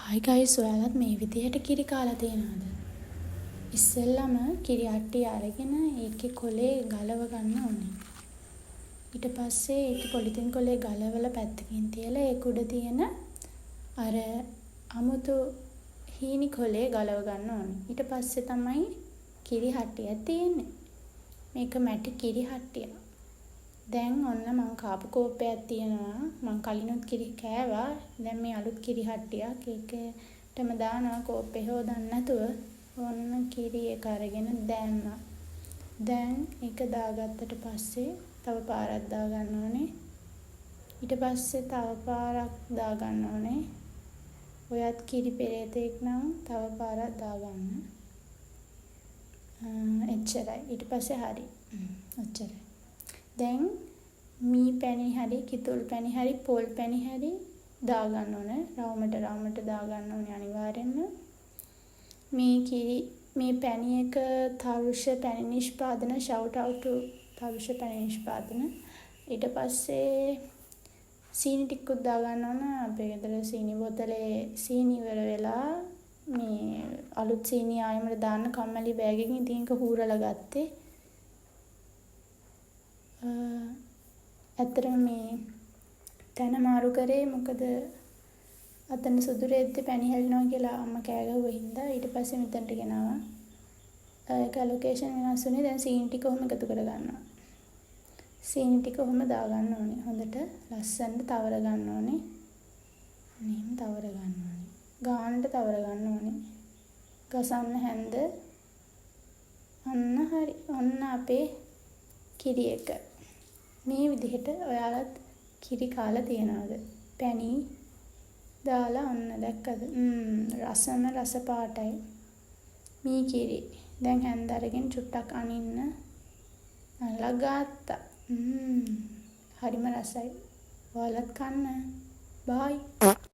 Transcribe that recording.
Hi guys, ඔයාලත් මේ විදිහට කිරි කාලා තියෙනවද? ඉස්සෙල්ලම කිරි අට්ටිය අරගෙන ඒකේ කොලේ ගලව ගන්න ඕනේ. ඊට පස්සේ ඒකේ පොලිතින් කොලේ ගලවලා පැත්තකින් තියලා ඒක උඩ තියෙන අර අමුතු හීනි කොලේ ගලව ගන්න ඕනේ. ඊට පස්සේ තමයි කිරි හට්ටිය තියෙන්නේ. මේක මැටි කිරි හට්ටිය. දැන් ඔන්න මං කාපු කෝප්පයක් තියෙනවා. මං කලිනුත් කිරි කෑවා. දැන් මේ අලුත් කිරි හට්ටියක්. ඒකටම දානවා කෝප්පේ හොදන්න නැතුව. ඔන්න කිරි එක අරගෙන දැම්මා. දැන් ඒක දාගත්තට පස්සේ තව පාරක් දා ගන්න ඕනේ. ඊට පස්සේ තව පාරක් දා ගන්න ඕනේ. ඔයත් කිරි පෙරේතෙක් නම් තව පාරක් දා ගන්න. එච්චරයි. ඊට පස්සේ හරි. එච්චරයි. දැන් මී පැණි හරි කිතුල් පැණි හරි පොල් පැණි හරි දා ගන්න ඕනේ. රවුමට දා ගන්න ඕනේ අනිවාර්යෙන්ම. මේ පැණි එක තරුෂ පැණි නිෂ්පාදන shout out to තරුෂ පැණි නිෂ්පාදන. ඊට පස්සේ සීනි ටිකක් දා ගන්න ඕන. අපේ ගෙදර සීනි බෝතලේ සීනි ඉවර වෙලා මේ අලුත් සීනි ආයෙමට දාන්න කම්මැලි බෑග් එකකින් ඉතින් ඒක හූරලා ගත්තේ. ඇත්තටම මේ තැන මාරු කරේ මොකද අතන සුදු රෙද්දේ පැණි හැලෙනවා කියලා අම්මා කෑ ගහුවා හින්දා ඊට පස්සේ මෙතනට ගෙනාවා. ඒක ලොකේෂන් වෙනස් වුණේ. දැන් සීනි ටික ඔහොම එකතු කර ගන්නවා. සීනි ටික ඔහොම දා ගන්න ඕනේ. හොඳට ලස්සනට තවර ගන්න ඕනේ. මෙහෙම තවර ගන්න ඕනේ. ගානට තවර ගන්න ඕනේ. ගසන්න හැන්ද. අන්න හරි. ඔන්න අපේ කිරි එක. මේ විදිහට ඔයාලත් කිරි කාලා තියනවාද? පැණි දාලා ඔන්න දැක්කද? රසම රස පාටයි. මී කිරි. දැන් හැන්ද අරගෙන චුට්ටක් අනින්න. අල්ලා ගත්තා. හරිම රසයි. ඔයාලත් කන්න. බයි.